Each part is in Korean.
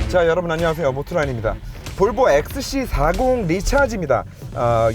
자, 여러분 안녕하세요. 모트라인입니다. 볼보 XC40 리차지입니다.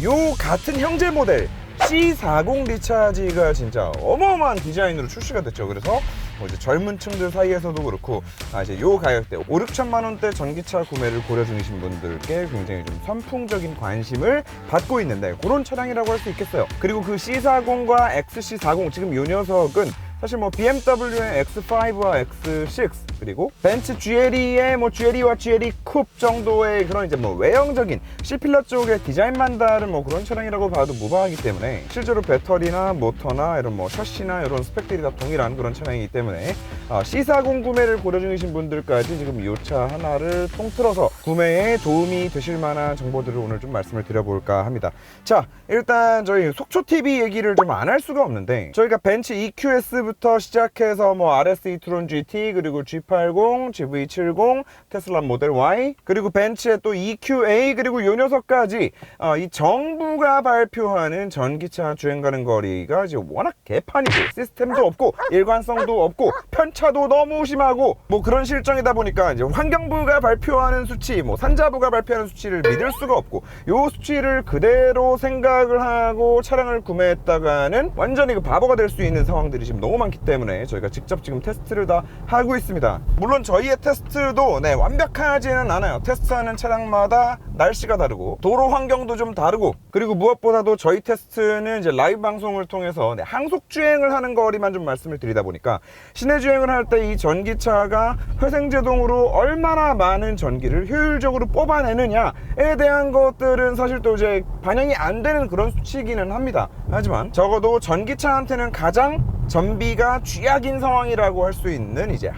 요 같은 형제 모델 C40 리차지가 진짜 어마어마한 디자인으로 출시가 됐죠. 그래서 이제 젊은 층들 사이에서도 그렇고 이제 요 가격대 5, 6천만 원대 전기차 구매를 고려 중이신 분들께 굉장히 좀 선풍적인 관심을 받고 있는데 그런 차량이라고 할 수 있겠어요. 그리고 그 C40과 XC40 지금 요 녀석은 사실 뭐 BMW의 X5와 X6 그리고 벤츠 GLE의 뭐 GLE와 GLE 쿱 정도의 그런 이제 뭐 외형적인 C필러 쪽의 디자인만 다른 뭐 그런 차량이라고 봐도 무방하기 때문에 실제로 배터리나 모터나 이런 뭐 셔시나 이런 스펙들이 다 동일한 그런 차량이기 때문에 C40 구매를 고려 중이신 분들까지 지금 이 차 하나를 통틀어서 구매에 도움이 되실 만한 정보들을 오늘 좀 말씀을 드려볼까 합니다. 자, 일단 저희 속초TV 얘기를 좀 안 할 수가 없는데 저희가 벤츠 EQS부터 시작해서 뭐 RS e-tron GT 그리고 G80, GV70, 테슬라 모델 Y 그리고 벤츠의 또 EQA 그리고 요 녀석까지 이 정부가 발표하는 전기차 주행 가능 거리가 이제 워낙 개판이고 시스템도 없고 일관성도 없고 편차도 너무 심하고 뭐 그런 실정이다 보니까 이제 환경부가 발표하는 수치 뭐 산자부가 발표하는 수치를 믿을 수가 없고 요 수치를 그대로 생각을 하고 차량을 구매했다가는 완전히 그 바보가 될 수 있는 상황들이 지금 너무 많기 때문에 저희가 직접 지금 테스트를 다 하고 있습니다. 물론 저희의 테스트도 완벽하지는 않아요. 테스트하는 차량마다 날씨가 다르고 도로 환경도 좀 다르고 그리고 무엇보다도 저희 테스트는 이제 라이브 방송을 통해서 항속 주행을 하는 거리만 좀 말씀을 드리다 보니까 시내 주행을 할 때 이 전기차가 회생제동으로 얼마나 많은 전기를 효율적으로 뽑아내느냐에 대한 것들은 사실 또 이제 반영이 안 되는 그런 수치이기는 합니다. 하지만 적어도 전기차한테는 가장 전비가 쥐약인 상황이라고 할 수 있는 이제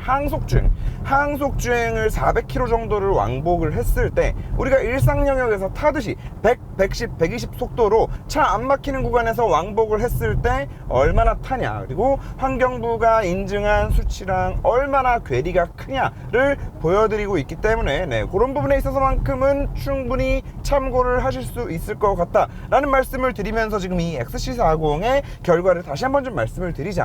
항속주행을 400km 정도를 왕복을 했을 때 우리가 일상 영역에서 타듯이 100, 110, 120 속도로 차 안 막히는 구간에서 왕복을 했을 때 얼마나 타냐 그리고 환경부가 인증한 수치랑 얼마나 괴리가 크냐를 보여드리고 있기 때문에 그런 부분에 있어서만큼은 충분히 참고를 하실 수 있을 것 같다 라는 말씀을 드리면서 지금 이 XC40의 결과를 다시 한번 좀 말씀을 드리자면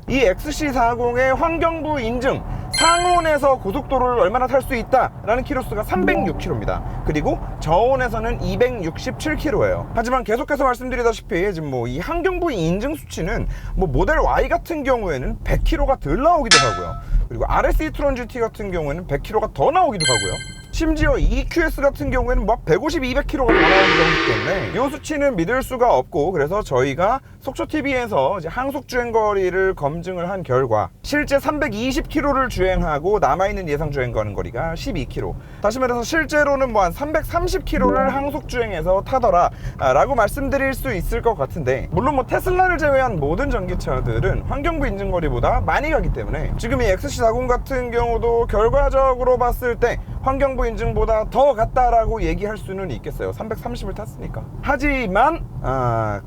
이 XC40의 환경부 인증 상온에서 고속도로를 얼마나 탈 수 있다 라는 키로수가 306km입니다. 그리고 저온에서는 267km예요. 하지만 계속해서 말씀드리다시피 지금 뭐 이 환경부 인증 수치는 뭐 모델 Y 같은 경우에는 100km가 덜 나오기도 하고요. 그리고 RS e-tron GT 같은 경우에는 100km가 더 나오기도 하고요. 심지어 EQS 같은 경우에는 막 150, 200km가 더 나오는 경우이기 때문에 이 수치는 믿을 수가 없고 그래서 저희가 속초TV에서 이제 항속주행 거리를 검증을 한 결과 실제 320km를 주행하고 남아있는 예상 주행 가는 거리가 12km 다시 말해서 실제로는 뭐 한 330km를 항속주행해서 타더라 라고 말씀드릴 수 있을 것 같은데 물론 뭐 테슬라를 제외한 모든 전기차들은 환경부 인증 거리보다 많이 가기 때문에 지금 이 XC40 같은 경우도 결과적으로 봤을 때 환경부 인증보다 더 갔다라고 얘기할 수는 있겠어요. 330을 탔으니까. 하지만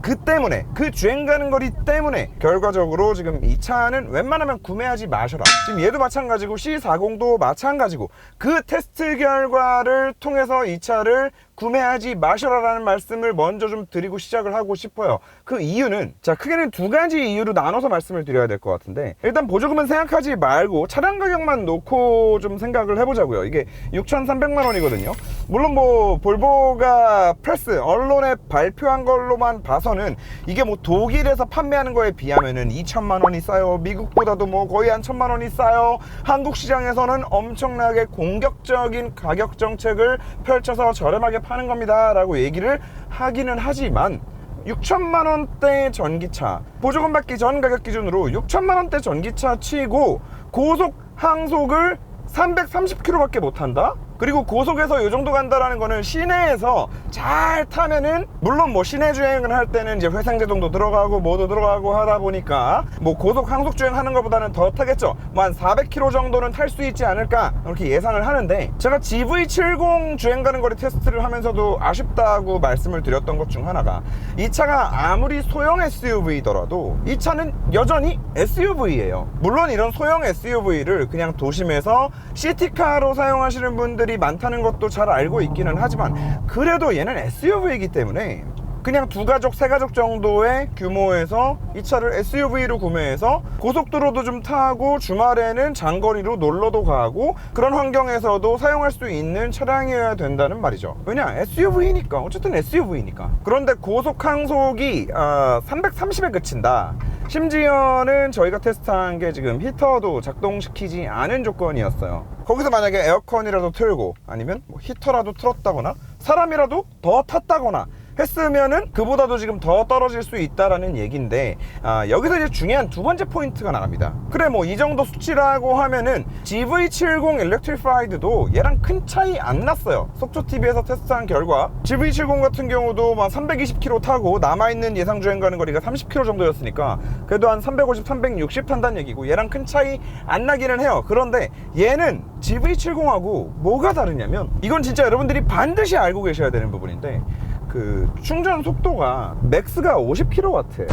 그 때문에 그 주행 가는 거리 때문에 결과적으로 지금 이 차는 웬만하면 구매하지 마셔라. 지금 얘도 마찬가지고 C40도 마찬가지고 그 테스트 결과를 통해서 이 차를 구매하지 마셔라라는 말씀을 먼저 좀 드리고 시작을 하고 싶어요. 그 이유는 자 크게는 두 가지 이유로 나눠서 말씀을 드려야 될 것 같은데 일단 보조금은 생각하지 말고 차량 가격만 놓고 좀 생각을 해보자고요. 이게 6,300만 원이거든요. 물론 뭐 볼보가 프레스 언론에 발표한 걸로만 봐서는 이게 뭐 독일에서 판매하는 거에 비하면은 2천만 원이 싸요. 미국보다도 뭐 거의 한 1,000만 원이 싸요. 한국 시장에서는 엄청나게 공격적인 가격 정책을 펼쳐서 저렴하게 파는 겁니다 라고 얘기를 하기는 하지만 6천만 원대 전기차 보조금 받기 전 가격 기준으로 6천만 원대 전기차 치고 고속 항속을 330km 밖에 못한다? 그리고 고속에서 이 정도 간다라는 거는 시내에서 잘 타면은 물론 뭐 시내 주행을 할 때는 이제 회생제동도 들어가고 뭐도 들어가고 하다 보니까 뭐 고속 항속 주행 하는 것보다는 더 타겠죠. 뭐 한 400km 정도는 탈 수 있지 않을까 이렇게 예상을 하는데 제가 GV70 주행 가는 거리 테스트를 하면서도 아쉽다고 말씀을 드렸던 것 중 하나가 이 차가 아무리 소형 SUV더라도 이 차는 여전히 SUV예요. 물론 이런 소형 SUV를 그냥 도심에서 시티카로 사용하시는 분들이 많다는 것도 잘 알고 있기는 하지만 그래도 얘는 SUV이기 때문에 그냥 2가족, 3가족 정도의 규모에서 이 차를 SUV로 구매해서 고속도로도 좀 타고 주말에는 장거리로 놀러도 가고 그런 환경에서도 사용할 수 있는 차량이어야 된다는 말이죠. 왜냐? SUV니까. 어쨌든 SUV니까. 그런데 고속 항속이 330에 그친다. 심지어는 저희가 테스트한 게 지금 히터도 작동시키지 않은 조건이었어요. 거기서 만약에 에어컨이라도 틀고 아니면 뭐 히터라도 틀었다거나 사람이라도 더 탔다거나 했으면은 그보다도 지금 더 떨어질 수 있다라는 얘기인데, 여기서 이제 중요한 두 번째 포인트가 나갑니다. 그래, 뭐 이 정도 수치라고 하면은 GV70 일렉트리파이드도 얘랑 큰 차이 안 났어요. 속초TV에서 테스트한 결과 GV70 같은 경우도 막 320km 타고 남아있는 예상 주행 가는 거리가 30km 정도였으니까 그래도 한 350, 360 탄다는 얘기고 얘랑 큰 차이 안 나기는 해요. 그런데 얘는 GV70하고 뭐가 다르냐면, 이건 진짜 여러분들이 반드시 알고 계셔야 되는 부분인데, 그 충전 속도가 맥스가 50kW예요.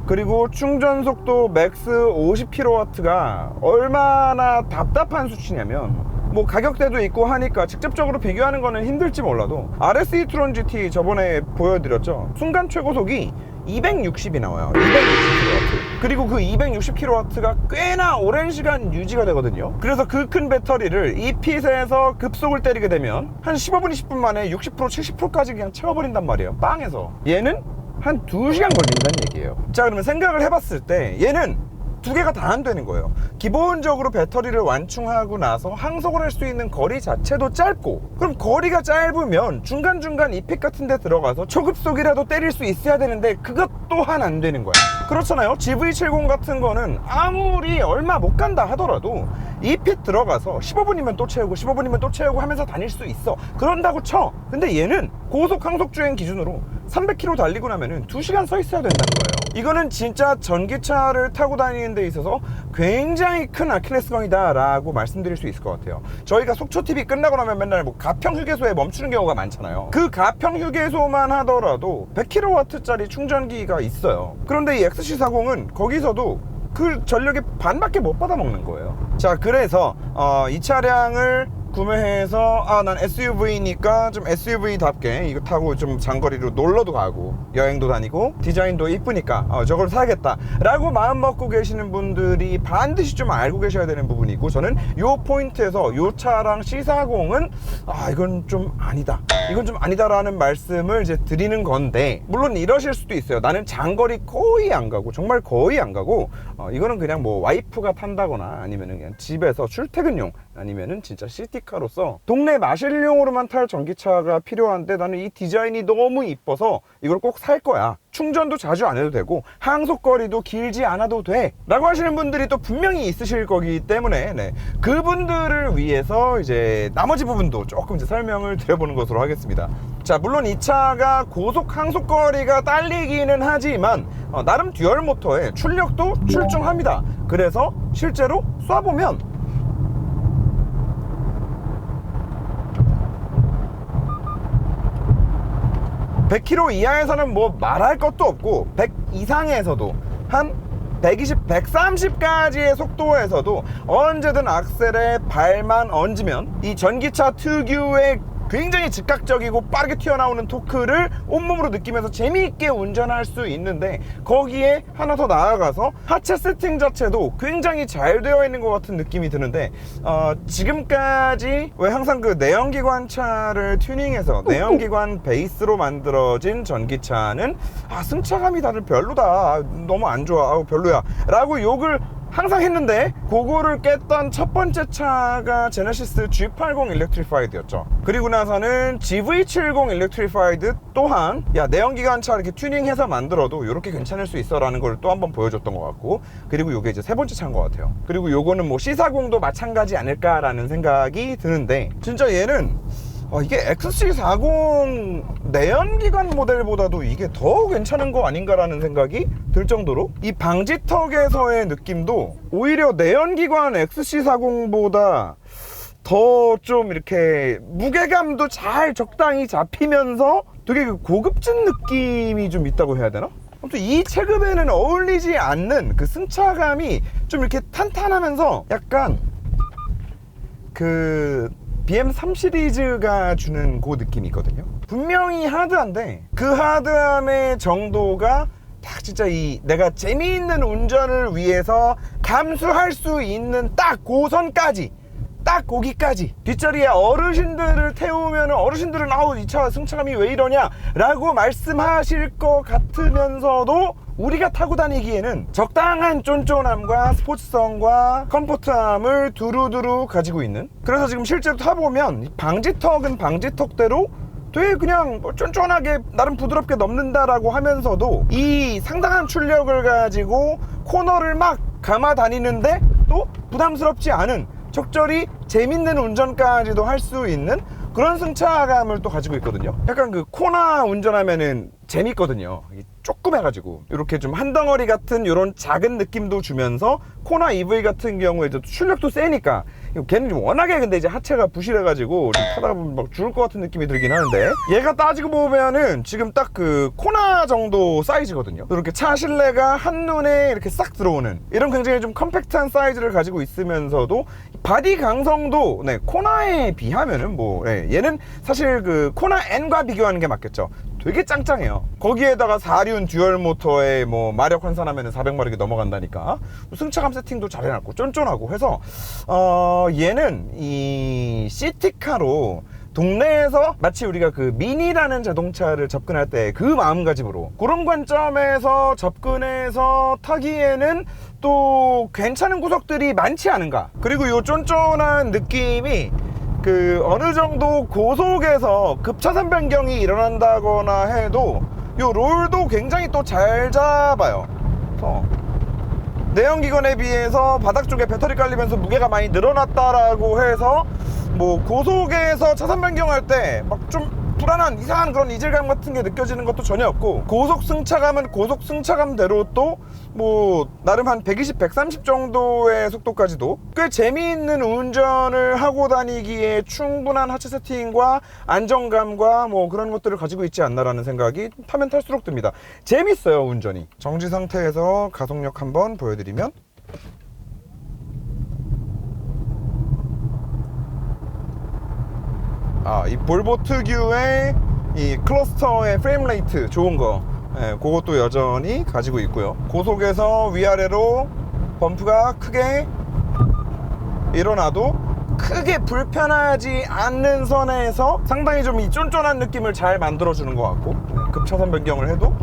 그리고 충전 속도 맥스 50kW가 얼마나 답답한 수치냐면, 뭐 가격대도 있고 하니까 직접적으로 비교하는 거는 힘들지 몰라도 RS e-tron GT 저번에 보여드렸죠. 순간 최고속이 260이 나와요. 260kW. 그리고 그 260kW가 꽤나 오랜 시간 유지가 되거든요. 그래서 그 큰 배터리를 이 핏에서 급속을 때리게 되면 한 15분, 20분 만에 60%, 70%까지 그냥 채워버린단 말이에요. 빵에서. 얘는 한 2시간 걸린다는 얘기예요. 자, 그러면 생각을 해봤을 때 얘는 두 개가 다 안 되는 거예요. 기본적으로 배터리를 완충하고 나서 항속을 할 수 있는 거리 자체도 짧고, 그럼 거리가 짧으면 중간중간 이픽 같은 데 들어가서 초급속이라도 때릴 수 있어야 되는데 그것 또한 안 되는 거야. 그렇잖아요. GV70 같은 거는 아무리 얼마 못 간다 하더라도 이픽 들어가서 15분이면 또 채우고 15분이면 또 채우고 하면서 다닐 수 있어. 그런다고 쳐. 근데 얘는 고속 항속주행 기준으로 300km 달리고 나면은 2시간 서 있어야 된다는 거예요. 이거는 진짜 전기차를 타고 다니는 데 있어서 굉장히 큰 아킬레스건이다 라고 말씀드릴 수 있을 것 같아요. 저희가 속초TV 끝나고 나면 맨날 뭐 가평 휴게소에 멈추는 경우가 많잖아요. 그 가평 휴게소만 하더라도 100kW짜리 충전기가 있어요. 그런데 이 XC40은 거기서도 그 전력의 반밖에 못 받아 먹는 거예요. 자, 그래서 이 차량을 구매해서 난 SUV니까 좀 SUV답게 이거 타고 좀 장거리로 놀러도 가고 여행도 다니고 디자인도 이쁘니까 저걸 사야겠다 라고 마음 먹고 계시는 분들이 반드시 좀 알고 계셔야 되는 부분이고, 저는 요 포인트에서 요 차랑 C40은 이건 좀 아니다, 이건 좀 아니다 라는 말씀을 이제 드리는 건데, 물론 이러실 수도 있어요. 나는 장거리 거의 안 가고, 정말 거의 안 가고 이거는 그냥 뭐 와이프가 탄다거나 아니면은 그냥 집에서 출퇴근용, 아니면은 진짜 시티카로서 동네 마실용으로만 탈 전기차가 필요한데 나는 이 디자인이 너무 이뻐서 이걸 꼭 살 거야, 충전도 자주 안 해도 되고 항속거리도 길지 않아도 돼 라고 하시는 분들이 또 분명히 있으실 거기 때문에 그분들을 위해서 이제 나머지 부분도 조금 이제 설명을 드려보는 것으로 하겠습니다. 자, 물론 이 차가 고속 항속거리가 딸리기는 하지만 나름 듀얼 모터에 출력도 출중합니다. 그래서 실제로 쏴보면 100km 이하에서는 뭐 말할 것도 없고 100 이상에서도 한 120, 130까지의 속도에서도 언제든 악셀에 발만 얹으면 이 전기차 특유의 굉장히 즉각적이고 빠르게 튀어나오는 토크를 온몸으로 느끼면서 재미있게 운전할 수 있는데, 거기에 하나 더 나아가서 하체 세팅 자체도 굉장히 잘 되어 있는 것 같은 느낌이 드는데, 지금까지 왜 항상 그 내연기관 차를 튜닝해서 내연기관 베이스로 만들어진 전기차는 승차감이 다들 별로다, 너무 안 좋아, 별로야 라고 욕을 항상 했는데, 그거를 깼던 첫 번째 차가 제네시스 G80 일렉트리파이드였죠. 그리고 나서는 GV70 일렉트리파이드 또한 내연기관차 이렇게 튜닝해서 만들어도 이렇게 괜찮을 수 있어 라는 걸 또 한 번 보여줬던 것 같고, 그리고 이게 이제 세 번째 차인 것 같아요. 그리고 요거는 뭐 C40도 마찬가지 아닐까라는 생각이 드는데, 진짜 얘는 이게 XC40 내연기관 모델보다도 이게 더 괜찮은 거 아닌가라는 생각이 들 정도로, 이 방지턱에서의 느낌도 오히려 내연기관 XC40보다 더 좀 이렇게 무게감도 잘 적당히 잡히면서 되게 고급진 느낌이 좀 있다고 해야 되나? 아무튼 이 체급에는 어울리지 않는 그 승차감이 좀 이렇게 탄탄하면서 약간 그 BM3 시리즈가 주는 그 느낌이 있거든요. 분명히 하드한데 그 하드함의 정도가 딱 진짜 이 내가 재미있는 운전을 위해서 감수할 수 있는 딱 고선까지, 딱 거기까지. 뒷자리에 어르신들을 태우면 어르신들은 아우 이 차 승차감이 왜 이러냐 라고 말씀하실 것 같으면서도 우리가 타고 다니기에는 적당한 쫀쫀함과 스포츠성과 컴포트함을 두루두루 가지고 있는, 그래서 지금 실제로 타보면 방지턱은 방지턱대로 되게 그냥 쫀쫀하게 나름 부드럽게 넘는다라고 하면서도 이 상당한 출력을 가지고 코너를 막 감아 다니는데 또 부담스럽지 않은 적절히 재밌는 운전까지도 할 수 있는 그런 승차감을 또 가지고 있거든요. 약간 그 코나 운전하면은 재밌거든요. 조그매가지고 이렇게 좀 한 덩어리 같은 이런 작은 느낌도 주면서 코나 EV 같은 경우에도 출력도 세니까 걔는 좀 워낙에 근데 이제 하체가 부실해가지고 좀 타다 보면 막 죽을 것 같은 느낌이 들긴 하는데, 얘가 따지고 보면은 지금 딱 그 코나 정도 사이즈거든요. 이렇게 차 실내가 한눈에 이렇게 싹 들어오는 이런 굉장히 좀 컴팩트한 사이즈를 가지고 있으면서도 바디 강성도 네, 코나에 비하면은 뭐 얘는 사실 그 코나 N과 비교하는 게 맞겠죠. 되게 짱짱해요. 거기에다가 4륜 듀얼 모터에 뭐 마력 환산하면 400마력이 넘어간다니까. 승차감 세팅도 잘 해놨고 쫀쫀하고 해서 얘는 이 시티카로 동네에서 마치 우리가 그 미니라는 자동차를 접근할 때 그 마음가짐으로 그런 관점에서 접근해서 타기에는 또 괜찮은 구석들이 많지 않은가. 그리고 요 쫀쫀한 느낌이 그 어느 정도 고속에서 급차선 변경이 일어난다거나 해도 요 롤도 굉장히 또 잘 잡아요. 그래서 내연기관에 비해서 바닥 쪽에 배터리 깔리면서 무게가 많이 늘어났다라고 해서 뭐 고속에서 차선 변경할 때 막 좀 불안한 이상한 그런 이질감 같은 게 느껴지는 것도 전혀 없고, 고속 승차감은 고속 승차감대로 또 뭐 나름 한 120, 130 정도의 속도까지도 꽤 재미있는 운전을 하고 다니기에 충분한 하체 세팅과 안정감과 뭐 그런 것들을 가지고 있지 않나라는 생각이 타면 탈수록 듭니다. 재밌어요 운전이. 정지 상태에서 가속력 한번 보여드리면 이 볼보 특유의 이 클러스터의 프레임 레이트 좋은 거, 그것도 여전히 가지고 있고요. 고속에서 위아래로 범프가 크게 일어나도 크게 불편하지 않는 선에서 상당히 좀 이 쫀쫀한 느낌을 잘 만들어주는 것 같고, 급차선 변경을 해도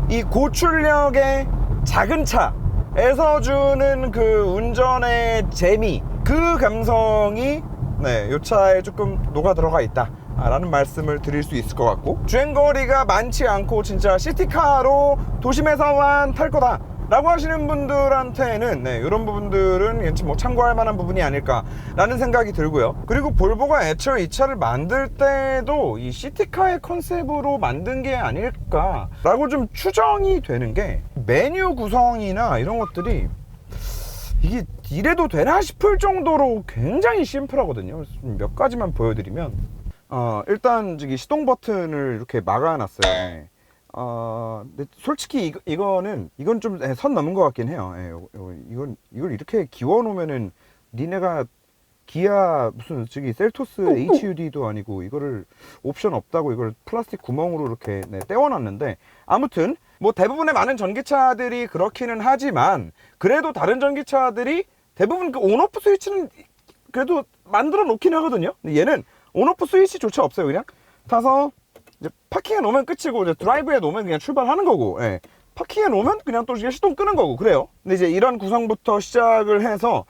이 고출력의 작은 차에서 주는 그 운전의 재미, 그 감성이 이 차에 조금 녹아 들어가 있다 라는 말씀을 드릴 수 있을 것 같고, 주행거리가 많지 않고 진짜 시티카로 도심에서만 탈 거다 라고 하시는 분들한테는 이런 부분들은 뭐 참고할 만한 부분이 아닐까 라는 생각이 들고요. 그리고 볼보가 애초에 이 차를 만들 때도 이 시티카의 컨셉으로 만든 게 아닐까 라고 좀 추정이 되는 게, 메뉴 구성이나 이런 것들이 이게 이래도 되나 싶을 정도로 굉장히 심플하거든요. 몇 가지만 보여드리면 일단 저기 시동 버튼을 이렇게 막아놨어요. 근데 솔직히 이건 좀 선 넘은 것 같긴 해요. 이걸 이렇게 기워 놓으면은 니네가 기아 무슨 저기 셀토스 HUD도 아니고 이거를 옵션 없다고 이걸 플라스틱 구멍으로 이렇게 떼어놨는데, 아무튼 뭐 대부분의 많은 전기차들이 그렇기는 하지만 그래도 다른 전기차들이 대부분 그 온오프 스위치는 그래도 만들어 놓긴 하거든요. 근데 얘는 온오프 스위치조차 없어요. 그냥 타서 이제 파킹해 놓으면 끝이고, 이제 드라이브에 놓으면 그냥 출발하는 거고, 파킹해 놓으면 그냥 또 시동 끄는 거고 그래요. 근데 이제 이런 구성부터 시작을 해서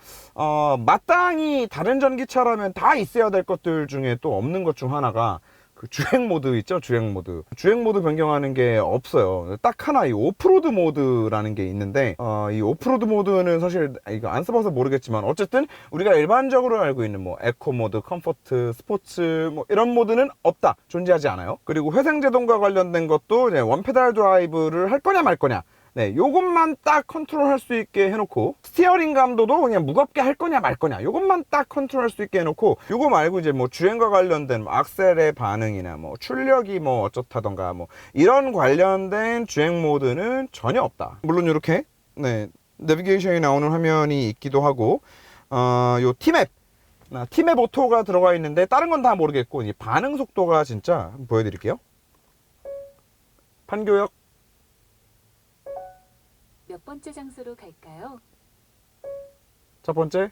마땅히 다른 전기차라면 다 있어야 될 것들 중에 또 없는 것 중 하나가 그 주행 모드 있죠. 주행 모드 변경하는 게 없어요. 딱 하나 이 오프로드 모드라는 게 있는데, 이 오프로드 모드는 사실 이거 안 써봐서 모르겠지만 어쨌든 우리가 일반적으로 알고 있는 뭐 에코 모드, 컴포트, 스포츠 뭐 이런 모드는 없다, 존재하지 않아요. 그리고 회생제동과 관련된 것도 이제 원페달 드라이브를 할 거냐 말 거냐, 요것만 딱 컨트롤 할 수 있게 해놓고, 스티어링 감도도 그냥 무겁게 할 거냐 말 거냐 요것만 딱 컨트롤 할 수 있게 해놓고, 요거 말고 이제 뭐 주행과 관련된 뭐 악셀의 반응이나 뭐 출력이 뭐 어쩌다던가 뭐 이런 관련된 주행 모드는 전혀 없다. 물론 이렇게 내비게이션이 나오는 화면이 있기도 하고, 요 티맵 팀앱 오토가 들어가 있는데 다른 건 다 모르겠고 이 반응 속도가 진짜 한번 보여드릴게요. 판교역 몇 번째 장소로 갈까요? 첫 번째.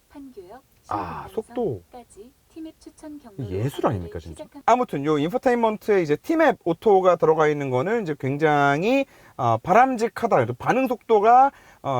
판교역 속도 팀앱 추천 경로로 예술 아닙니까 진짜. 시작한... 아무튼 요 인포테인먼트에 이제 팀앱 오토가 들어가 있는 거는 이제 굉장히 바람직하다. 반응 속도가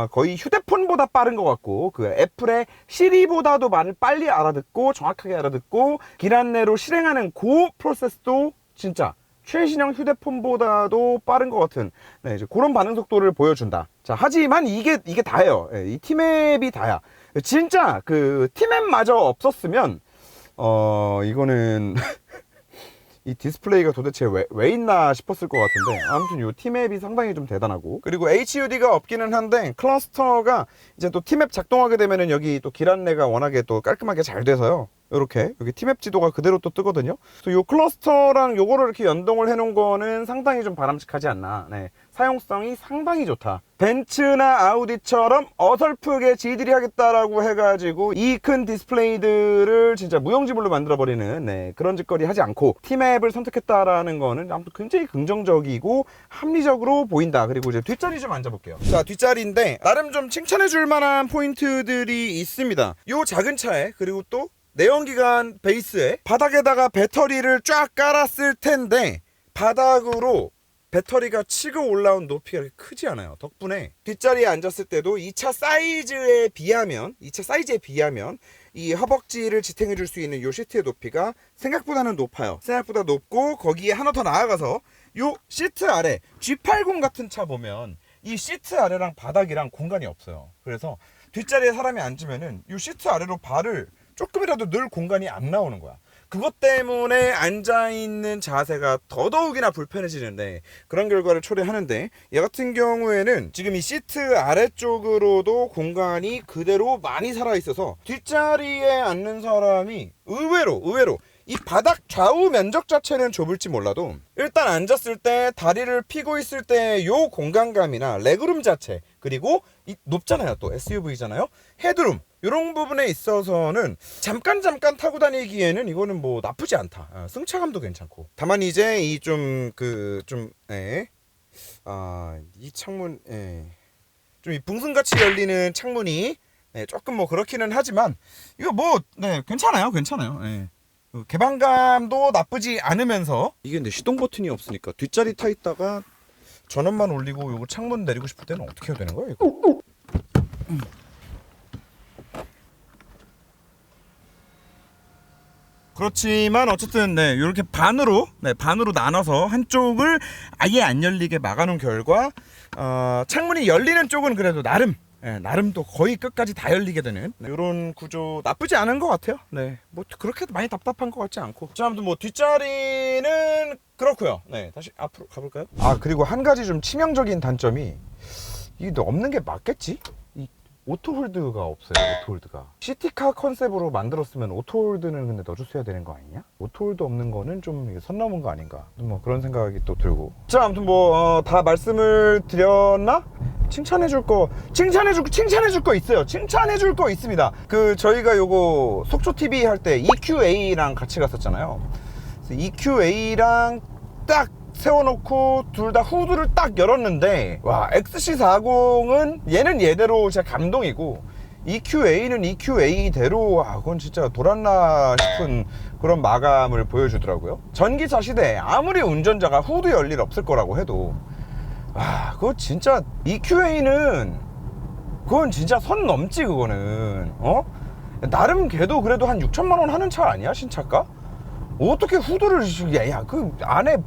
거의 휴대폰보다 빠른 것 같고, 그 애플의 시리보다도 말을 빨리 알아듣고 정확하게 알아듣고 길 안내로 실행하는 그 프로세스도 진짜 최신형 휴대폰보다도 빠른 것 같은, 네, 이제 그런 반응 속도를 보여준다. 자, 하지만 이게 다예요. 네, 이 팀앱이 다야. 진짜 그 팀앱마저 없었으면 이거는 이 디스플레이가 도대체 왜 있나 싶었을 것 같은데, 아무튼 이 팀앱이 상당히 좀 대단하고, 그리고 HUD가 없기는 한데 클러스터가 이제 또 팀앱 작동하게 되면은 여기 또 길 안내가 워낙에 또 깔끔하게 잘 돼서요, 이렇게 여기 팀앱 지도가 그대로 또 뜨거든요. 그래서 이 클러스터랑 요거를 이렇게 연동을 해 놓은 거는 상당히 좀 바람직하지 않나. 네, 사용성이 상당히 좋다. 벤츠나 아우디처럼 어설프게 지들이 하겠다라고 해가지고 이 큰 디스플레이들을 진짜 무용지물로 만들어버리는, 네, 그런 짓거리 하지 않고 팀앱을 선택했다라는 거는 아무튼 굉장히 긍정적이고 합리적으로 보인다. 그리고 이제 뒷자리 좀 앉아볼게요. 자, 뒷자리인데 나름 좀 칭찬해줄 만한 포인트들이 있습니다. 요 작은 차에, 그리고 또 내연기관 베이스에 바닥에다가 배터리를 쫙 깔았을 텐데 바닥으로 배터리가 치고 올라온 높이가 그렇게 크지 않아요. 덕분에 뒷자리에 앉았을 때도 이 차 사이즈에 비하면 이 허벅지를 지탱해 줄 수 있는 요 시트의 높이가 생각보다는 높아요. 생각보다 높고, 거기에 하나 더 나아가서 요 시트 아래 G80 같은 차 보면 이 시트 아래랑 바닥이랑 공간이 없어요. 그래서 뒷자리에 사람이 앉으면은 요 시트 아래로 발을 조금이라도 늘 공간이 안 나오는 거야. 그것 때문에 앉아있는 자세가 더더욱이나 불편해지는데, 그런 결과를 초래하는데, 얘 같은 경우에는 지금 이 시트 아래쪽으로도 공간이 그대로 많이 살아있어서 뒷자리에 앉는 사람이 의외로 이 바닥 좌우 면적 자체는 좁을지 몰라도 일단 앉았을 때 다리를 펴고 있을 때 요 공간감이나 레그룸 자체, 그리고 이 높잖아요, 또 SUV잖아요, 헤드룸, 이런 부분에 있어서는 잠깐 타고 다니기에는 이거는 뭐 나쁘지 않다. 승차감도 괜찮고. 다만 이제 이 이 창문, 좀 이 붕승같이 열리는 창문이, 조금 뭐 그렇기는 하지만 이거 뭐, 괜찮아요. 개방감도 나쁘지 않으면서, 이게 근데 시동 버튼이 없으니까 뒷자리 타 있다가 전원만 올리고 요거 창문 내리고 싶을 때는 어떻게 해야 되는 거야 이거? 그렇지만 어쨌든 이렇게 반으로 나눠서 한쪽을 아예 안 열리게 막아놓은 결과 창문이 열리는 쪽은 그래도 나름 또 거의 끝까지 다 열리게 되는 이런 구조, 나쁘지 않은 것 같아요. 네, 뭐 그렇게 많이 답답한 것 같지 않고. 자, 아무튼 뭐 뒷자리는 그렇고요. 네, 다시 앞으로 가볼까요? 그리고 한 가지 좀 치명적인 단점이, 이게 없는 게 맞겠지? 오토홀드가 없어요. 오토홀드가 시티카 컨셉으로 만들었으면 오토홀드는 근데 넣어줬어야 되는 거 아니냐? 오토홀드 없는 거는 좀 선 넘은 거 아닌가, 뭐 그런 생각이 또 들고. 자, 아무튼 뭐 다 말씀을 드렸나? 칭찬해줄 거 있어요. 칭찬해줄 거 있습니다. 저희가 요거 속초TV 할 때 EQA랑 같이 갔었잖아요. 그래서 EQA랑 딱 세워놓고 둘 다 후드를 딱 열었는데, 와, XC40은 얘는 얘대로 진짜 감동이고, EQA는 EQA대로, 그건 진짜 돌았나 싶은 그런 마감을 보여주더라고요. 전기차 시대에 아무리 운전자가 후드 열 일 없을 거라고 해도, 그거 진짜 EQA는 그건 진짜 선 넘지. 그거는 나름 걔도 그래도 한 6천만 원 하는 차 아니야, 신차가? 어떻게 후드를, 그 안에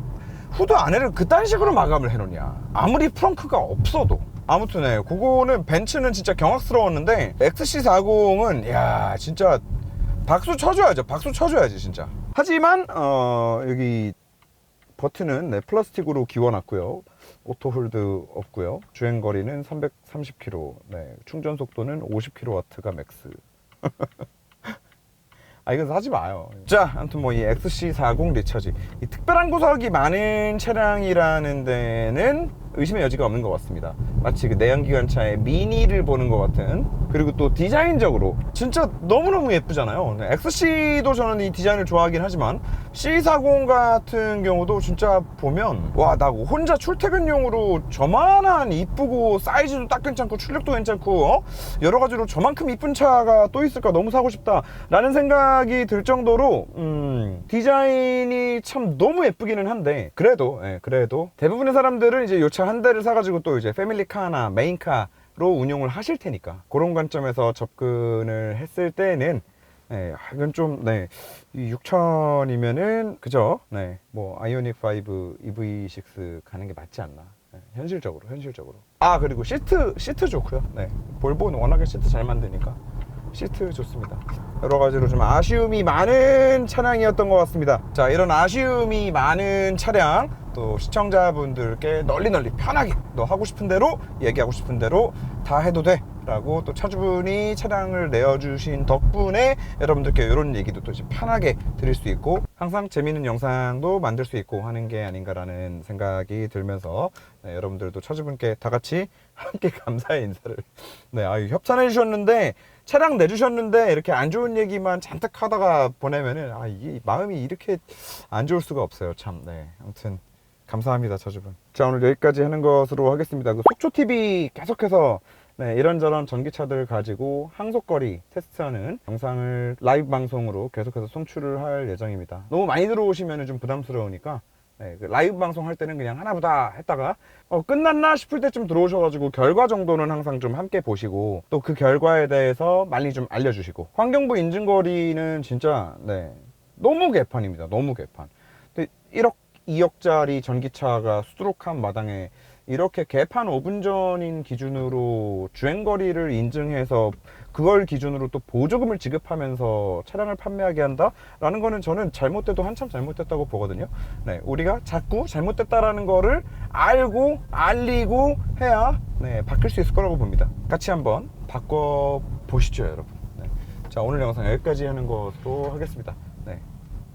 후드 안에를 그딴 식으로 마감을 해놓냐, 아무리 프렁크가 없어도. 아무튼 그거는 벤츠는 진짜 경악스러웠는데, XC40은 진짜 박수 쳐줘야지 진짜. 하지만 여기 버튼은 플라스틱으로 기워놨고요, 오토홀드 없고요, 주행거리는 330km, 충전 속도는 50kW가 맥스. 이건 사지 마요. 자, 아무튼 뭐 이 XC40 리처지, 이 특별한 구석이 많은 차량이라는 데는 의심의 여지가 없는 것 같습니다. 마치 그 내연기관차의 미니를 보는 것 같은. 그리고 또 디자인적으로 진짜 너무너무 예쁘잖아요. XC도 저는 이 디자인을 좋아하긴 하지만 C40 같은 경우도 진짜 보면 와, 나 혼자 출퇴근용으로 저만한 이쁘고 사이즈도 딱 괜찮고 출력도 괜찮고 여러 가지로 저만큼 이쁜 차가 또 있을까, 너무 사고 싶다 라는 생각이 들 정도로 디자인이 참 너무 예쁘기는 한데, 그래도 대부분의 사람들은 이제 요 차 한 대를 사가지고 또 이제 패밀리카나 메인카로 운용을 하실 테니까 그런 관점에서 접근을 했을 때는 이건 좀, 이 6천이면은, 그죠? 뭐, 아이오닉 5 EV6 가는 게 맞지 않나. 현실적으로. 아, 그리고 시트 좋고요. 볼보는 워낙에 시트 잘 만드니까. 시트 좋습니다. 여러 가지로 좀 아쉬움이 많은 차량이었던 것 같습니다. 자, 이런 아쉬움이 많은 차량, 또 시청자분들께 널리 편하게 너 하고 싶은 대로, 얘기하고 싶은 대로 다 해도 돼 라고 또 차주분이 차량을 내어주신 덕분에 여러분들께 이런 얘기도 또 이제 편하게 드릴 수 있고 항상 재미있는 영상도 만들 수 있고 하는 게 아닌가라는 생각이 들면서 여러분들도 차주분께 다 같이 함께 감사의 인사를 협찬해 주셨는데, 차량 내주셨는데 이렇게 안 좋은 얘기만 잔뜩 하다가 보내면은 이게 마음이 이렇게 안 좋을 수가 없어요. 참. 아무튼 감사합니다, 차주분. 자, 오늘 여기까지 하는 것으로 하겠습니다. 그 속초TV 계속해서 이런저런 전기차들 가지고 항속거리 테스트하는 영상을 라이브 방송으로 계속해서 송출을 할 예정입니다. 너무 많이 들어오시면 좀 부담스러우니까 그 라이브 방송 할 때는 그냥 하나보다 했다가 끝났나 싶을 때쯤 들어오셔가지고 결과 정도는 항상 좀 함께 보시고 또 그 결과에 대해서 많이 좀 알려주시고, 환경부 인증거리는 진짜 너무 개판입니다. 너무 개판. 근데 1억 2억짜리 전기차가 수두룩한 마당에 이렇게 개판 5분 전인 기준으로 주행거리를 인증해서 그걸 기준으로 또 보조금을 지급하면서 차량을 판매하게 한다라는 거는 저는 잘못돼도 한참 잘못됐다고 보거든요. 우리가 자꾸 잘못됐다라는 거를 알고 알리고 해야 바뀔 수 있을 거라고 봅니다. 같이 한번 바꿔보시죠, 여러분. 자, 오늘 영상 여기까지 하는 것으로 하겠습니다.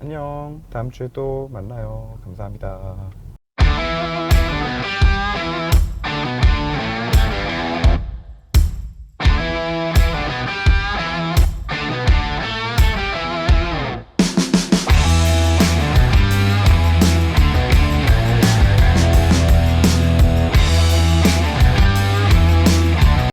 안녕. 다음 주에 또 만나요. 감사합니다.